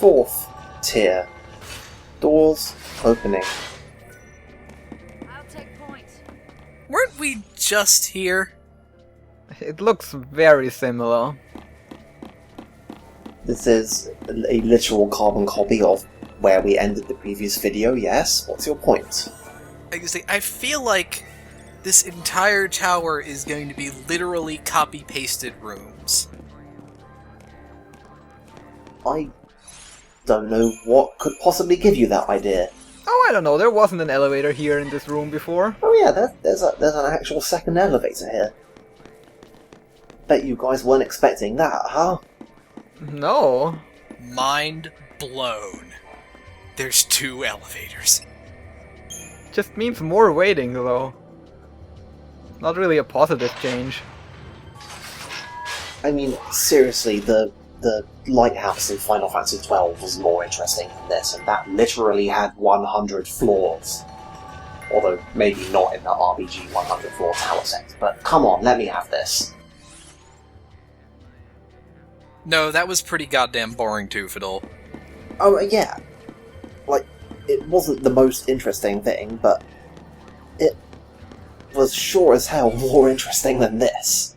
4th tier. Doors opening. I'll take point. Weren't we just here? It looks very similar. This is a literal carbon copy of where we ended the previous video, yes? What's your point? I feel like this entire tower is going to be literally copy-pasted rooms. I don't know what could possibly give you that idea. Oh, I don't know, there wasn't an elevator here in this room before. Oh yeah, there's an actual second elevator here. Bet you guys weren't expecting that, huh? No. Mind blown. There's 2 elevators. Just means more waiting, though. Not really a positive change. I mean, seriously, the lighthouse in Final Fantasy XII was more interesting than this, and that literally had 100 floors. Although, maybe not in the RPG 100 floor tower set, but come on, let me have this. No, that was pretty goddamn boring too, Fiddle. Oh, yeah. Like, it wasn't the most interesting thing, but it was sure as hell more interesting than this.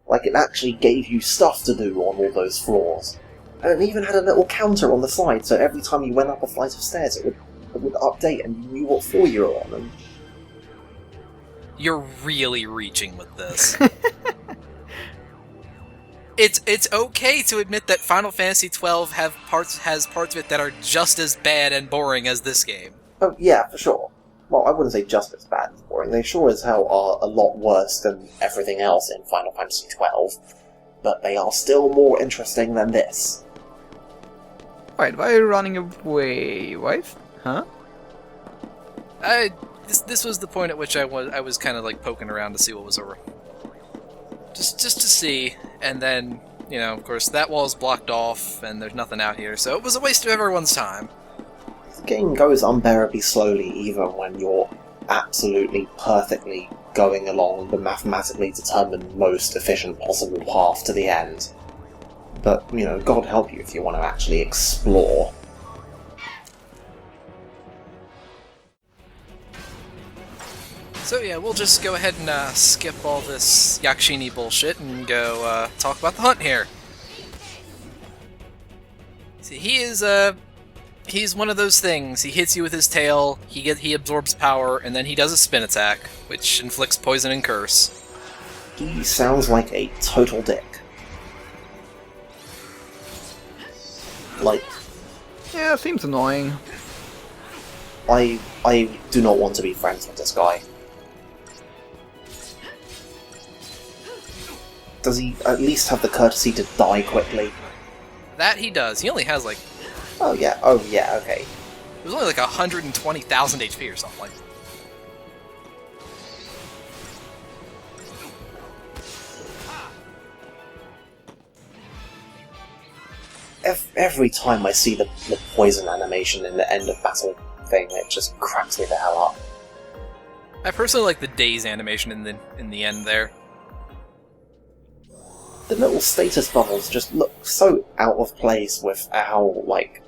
Like, it actually gave you stuff to do on all those floors. And it even had a little counter on the side, so every time you went up a flight of stairs, it would update and you knew what floor you were on. And You're really reaching with this. It's okay to admit that Final Fantasy XII has parts of it that are just as bad and boring as this game. oh, yeah, for sure. Well, I wouldn't say just as bad as boring. They sure as hell are a lot worse than everything else in Final Fantasy XII, but they are still more interesting than this. Wait, why are you running away? What? Huh? This was the point at which I was kind of like poking around to see what was over. Just to see, and then, you know, of course, that wall's blocked off, and there's nothing out here, so it was a waste of everyone's time. The game goes unbearably slowly even when you're absolutely perfectly going along the mathematically determined most efficient possible path to the end. But, you know, God help you if you want to actually explore. So yeah, we'll just go ahead and skip all this Yakshini bullshit and go talk about the hunt here. See, he's one of those things. He hits you with his tail, he absorbs power, and then he does a spin attack, which inflicts poison and curse. He sounds like a total dick. Like, Yeah, seems annoying. I do not want to be friends with this guy. Does he at least have the courtesy to die quickly? That he does. He only has like, Oh yeah, okay. it was only like 120,000 HP or something like that. Every time I see the poison animation in the end of battle thing, it just cracks me the hell up. I personally like the daze animation in the end there. The little status bubbles just look so out of place with how, like,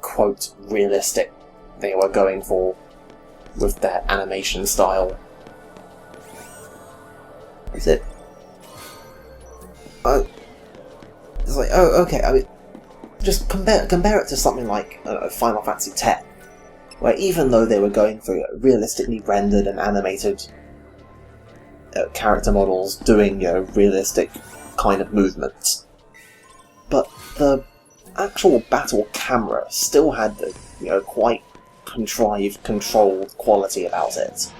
quote, realistic they were going for with their animation style. Is it? It's like, oh, okay, I mean, just compare it to something like Final Fantasy X, where even though they were going for realistically rendered and animated character models doing, realistic kind of movements, but the actual battle camera still had the, quite contrived, controlled quality about it.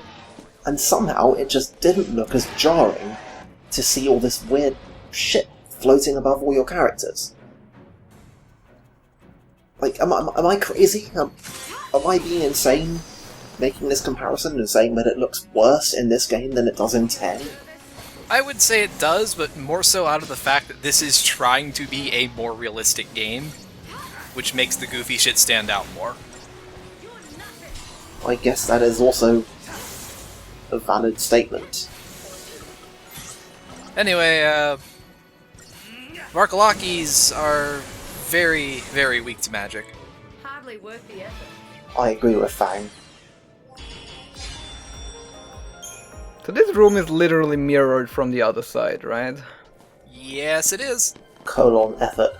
And somehow it just didn't look as jarring to see all this weird shit floating above all your characters. Like, am I crazy? Am I being insane making this comparison and saying that it looks worse in this game than it does in 10? I would say it does, but more so out of the fact that this is trying to be a more realistic game, which makes the goofy shit stand out more. I guess that is also a valid statement. Anyway, Varkalakis are very, very weak to magic. Hardly worth the effort. I agree with Fang. So this room is literally mirrored from the other side, right? Yes, it is. Effort,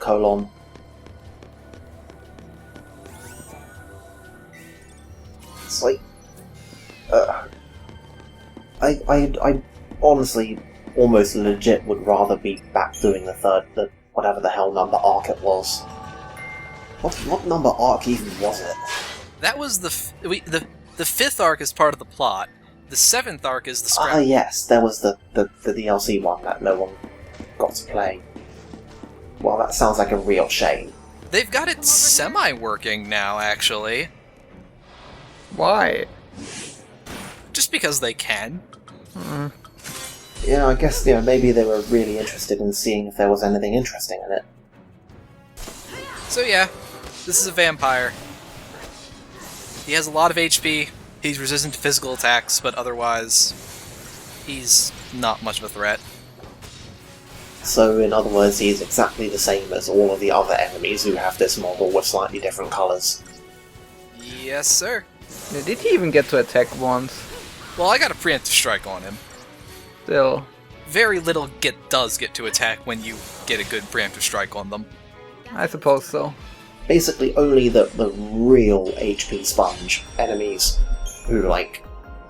It's like... I honestly, almost legit would rather be back doing the whatever the hell number arc it was. What number arc even was it? That was the 5th arc is part of the plot. The 7th arc is the script. Ah, yes, there was the DLC one that no one got to play. Well, that sounds like a real shame. They've got it semi-working now, actually. Why? Just because they can. Yeah, I guess, maybe they were really interested in seeing if there was anything interesting in it. So yeah, this is a vampire. He has a lot of HP, he's resistant to physical attacks, but otherwise, he's not much of a threat. So, in other words, he's exactly the same as all of the other enemies who have this model with slightly different colours. Yes, sir. Did he even get to attack once? Well, I got a preemptive strike on him. Still. Very little does get to attack when you get a good preemptive strike on them. I suppose so. Basically, only the real HP sponge enemies who,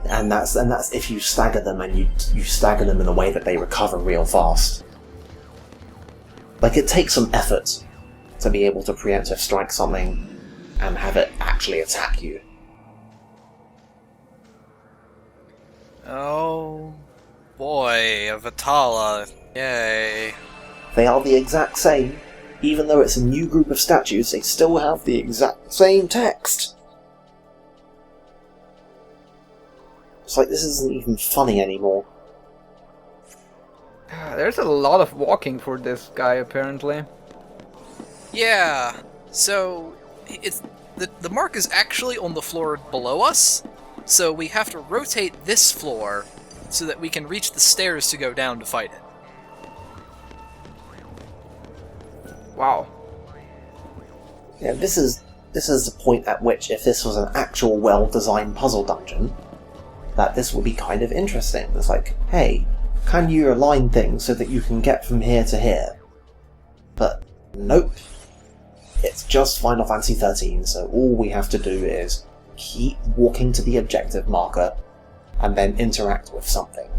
and that's if you stagger them and you stagger them in a way that they recover real fast. It takes some effort to be able to preemptive strike something and have it actually attack you. Oh boy, a Vitala. Yay. They are the exact same. Even though it's a new group of statues, they still have the exact same text. It's like this isn't even funny anymore. There's a lot of walking for this guy, apparently. Yeah, so it's the mark is actually on the floor below us, so we have to rotate this floor so that we can reach the stairs to go down to fight it. Wow. Yeah, this is the point at which, if this was an actual well-designed puzzle dungeon, that this would be kind of interesting. It's like, hey, can you align things so that you can get from here to here? But nope. It's just Final Fantasy XIII, so all we have to do is keep walking to the objective marker and then interact with something.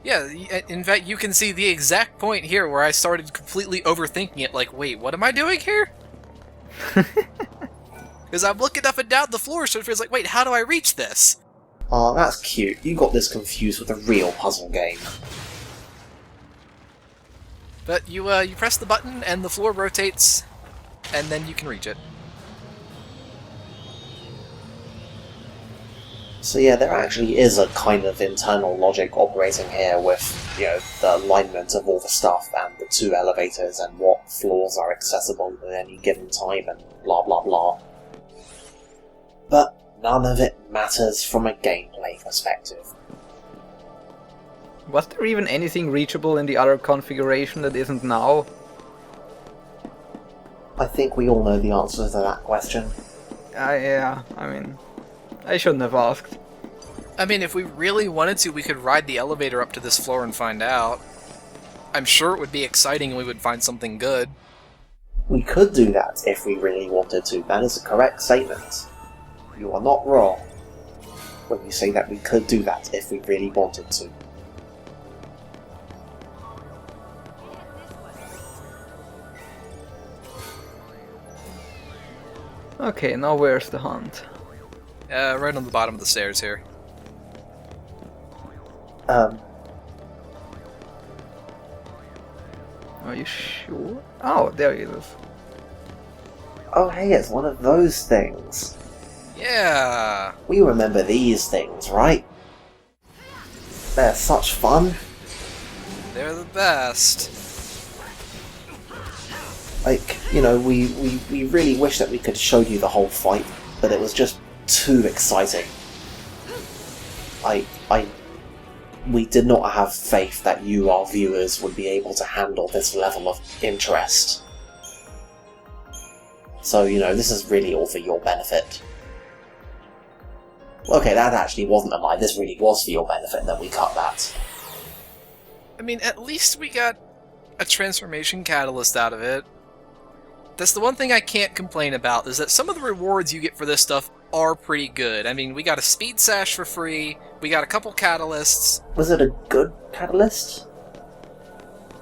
Yeah, in fact, you can see the exact point here where I started completely overthinking it, like, wait, what am I doing here? Because I'm looking up and down the floor, so it feels like, wait, how do I reach this? Oh, that's cute. You got this confused with a real puzzle game. But you press the button, and the floor rotates, and then you can reach it. So yeah, there actually is a kind of internal logic operating here with, the alignment of all the stuff and the two elevators and what floors are accessible at any given time and blah blah blah. But none of it matters from a gameplay perspective. Was there even anything reachable in the other configuration that isn't now? I think we all know the answer to that question. Yeah, I mean, I shouldn't have asked. I mean, if we really wanted to, we could ride the elevator up to this floor and find out. I'm sure it would be exciting and we would find something good. We could do that if we really wanted to. That is a correct statement. You are not wrong when you say that we could do that if we really wanted to. Okay, now where's the hunt? Right on the bottom of the stairs here. Are you sure? Oh, there he is. Oh hey, it's one of those things. Yeah! We remember these things, right? They're such fun. They're the best. We really wish that we could show you the whole fight, but it was just too exciting. We did not have faith that you, our viewers, would be able to handle this level of interest. So, you know, this is really all for your benefit. Okay, that actually wasn't a lie. This really was for your benefit that we cut that. I mean, at least we got a transformation catalyst out of it. That's the one thing I can't complain about, is that some of the rewards you get for this stuff are pretty good. I mean, we got a speed sash for free, we got a couple catalysts. Was it a good catalyst?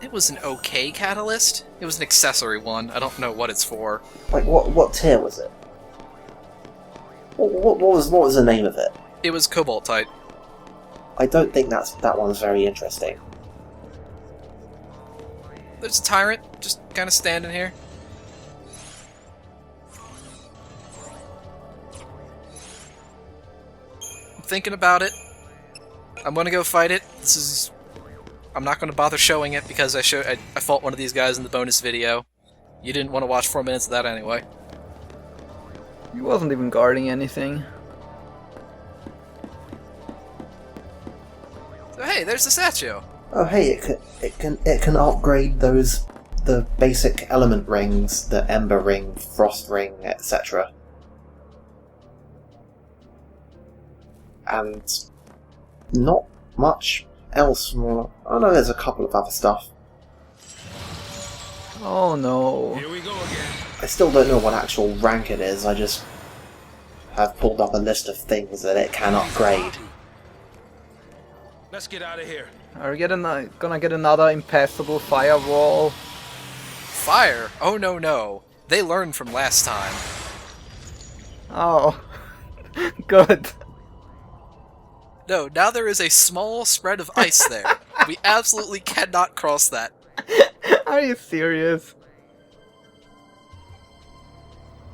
It was an okay catalyst. It was an accessory one. I don't know what it's for. Like, what tier was it? What was the name of it? It was Cobaltite. I don't think that one's very interesting. There's a tyrant, just kind of standing here. I'm thinking about it. I'm gonna go fight it. I'm not gonna bother showing it because I fought one of these guys in the bonus video. You didn't want to watch 4 minutes of that anyway. He wasn't even guarding anything. So hey, there's the statue. Oh hey, it can upgrade the basic element rings, the Ember Ring, Frost Ring, etc. And not much else more. Oh no, there's a couple of other stuff. Oh no. Here we go again. I still don't know what actual rank it is, I just have pulled up a list of things that it can upgrade. Let's get out of here. Are we gonna get another impassable firewall? Fire? Oh no. They learned from last time. Oh. Good. No, now there is a small spread of ice there. We absolutely cannot cross that. Are you serious?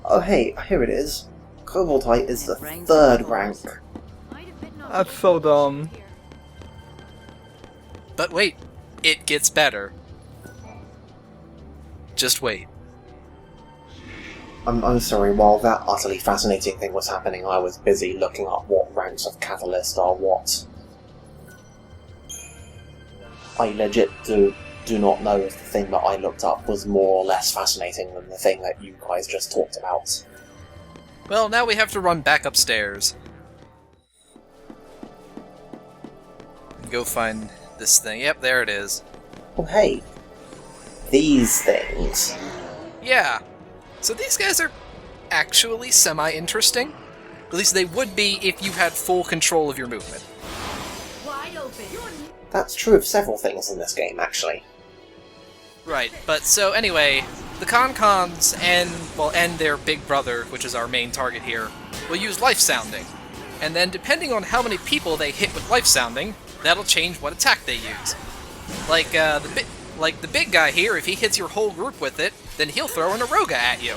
Oh hey, here it is. Cobaltite is the 3rd rank. That's so dumb. But wait, it gets better. Just wait. I'm sorry, while that utterly fascinating thing was happening, I was busy looking up what ranks of Catalyst are what. I legit do not know if the thing that I looked up was more or less fascinating than the thing that you guys just talked about. Well, now we have to run back upstairs. Go find this thing. Yep, there it is. Oh hey, these things. Yeah. So these guys are actually semi-interesting. At least they would be if you had full control of your movement. Wide open. That's true of several things in this game, actually. Right, but so anyway, the Con-Cons and their big brother, which is our main target here, will use life sounding. And then depending on how many people they hit with life sounding, that'll change what attack they use. Like the big guy here, if he hits your whole group with it, then he'll throw an Aroga at you.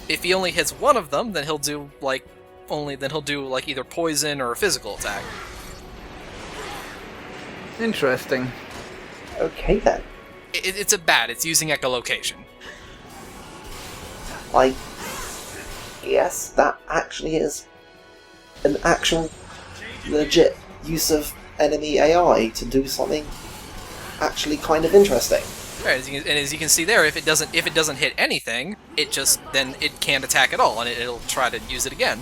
If he only hits one of them, then he'll do either poison or a physical attack. Interesting. Okay then. It's a bat. It's using echolocation. I guess that actually is an actual legit use of enemy AI to do something actually kind of interesting. Right, as you can see there, if it doesn't hit anything, it can't attack at all, and it'll try to use it again.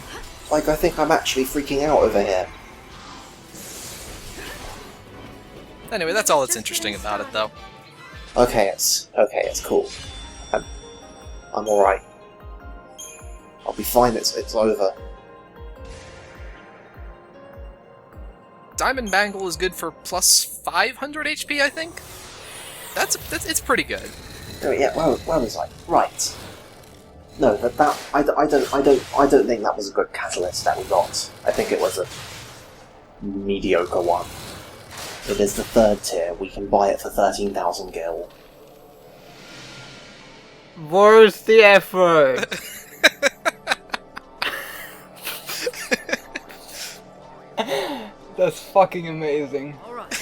Like, I think I'm actually freaking out over here. Anyway, that's all that's interesting about it, though. Okay, it's cool. I'm alright. I'll be fine, it's over. Diamond Bangle is good for plus 500 HP, I think. It's pretty good. Oh yeah, where was I? Right. No, I don't think that was a good catalyst that we got. I think it was a mediocre one. It is the 3rd tier. We can buy it for 13,000 gil. Where's the effort? That's fucking amazing. All right.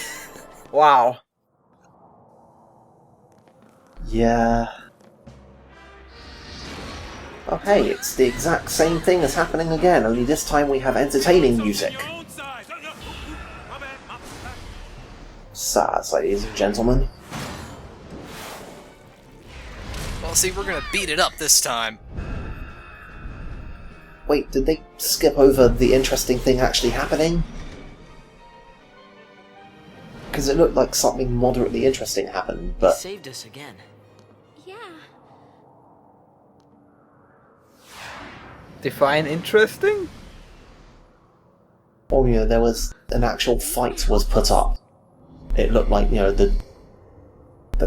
Wow. Yeah. Oh hey, it's the exact same thing as happening again, only this time we have entertaining music. Sad, ladies and gentlemen. Well, Well, see, we're gonna beat it up this time. Wait, did they skip over the interesting thing actually happening? Because it looked like something moderately interesting happened, but... Saved us again. Yeah. Define interesting? Or, you know, there was an actual fight was put up. It looked like, you know, that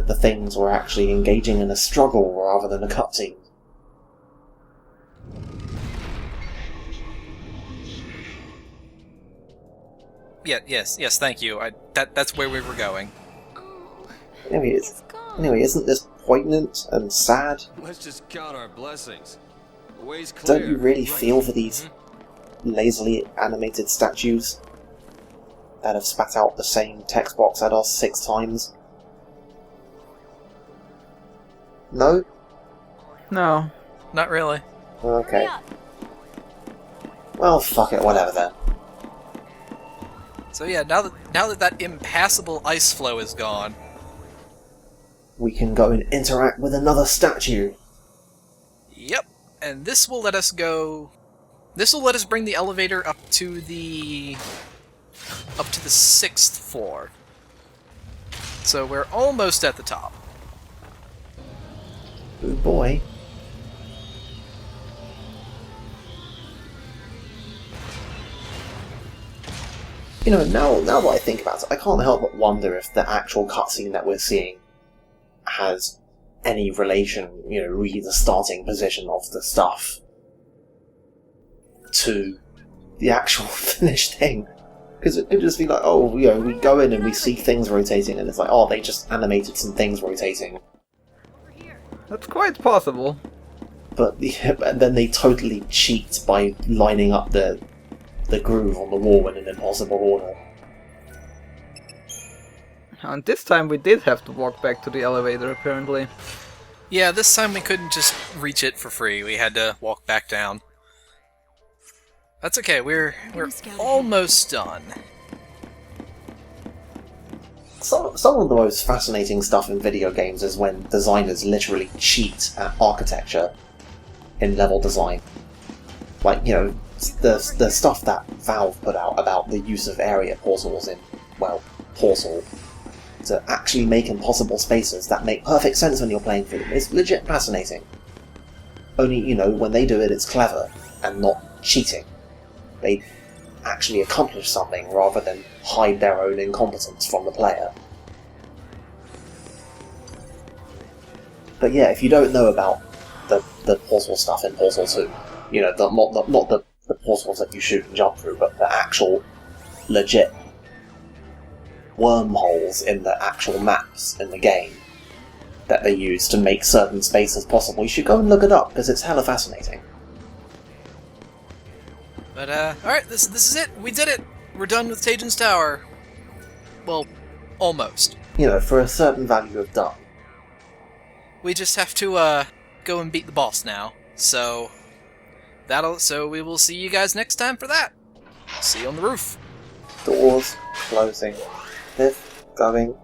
the things were actually engaging in a struggle rather than a cutscene. Yeah, yes, thank you. That's where we were going. Oh, Anyway, it's gone. anyway, isn't this poignant and sad? Let's just count our blessings. The way's clear. Don't you really feel for these lazily animated statues that have spat out the same text box at us 6 times? No? No. Not really. Okay. Hurry up. Well, fuck it, whatever then. So yeah, now that impassable ice flow is gone, We can go and interact with another statue. yep, and this will let us go. This will let us bring the elevator up to the 6th floor. So we're almost at the top. Oh boy. You know, now that I think about it, I can't help but wonder if the actual cutscene that we're seeing has any relation, you know, really the starting position of the stuff to the actual finished thing. Because it could just be like, oh, you know, we go in and we see things rotating, and it's like, oh, they just animated some things rotating. Over here. That's quite possible. But and then they totally cheat by lining up the groove on the wall in an impossible order. And this time we did have to walk back to the elevator, apparently. Yeah, this time we couldn't just reach it for free. We had to walk back down. That's okay. We're almost done. Some of the most fascinating stuff in video games is when designers literally cheat at architecture in level design. Like, you know, the stuff that Valve put out about the use of area portals in, well, Portal, to actually make impossible spaces that make perfect sense when you're playing through them is legit fascinating. Only, you know, when they do it, it's clever and not cheating. They actually accomplish something rather than hide their own incompetence from the player. But yeah, if you don't know about the Portal stuff in Portal 2, you know, not the portals that you shoot and jump through, but the actual legit wormholes in the actual maps in the game that they use to make certain spaces possible, you should go and look it up, because it's hella fascinating. But alright, this is it. We did it. We're done with Taejin's Tower. Well, almost. You know, for a certain value of done. We just have to go and beat the boss now. So we will see you guys next time for that. See you on the roof. Doors closing. Lift going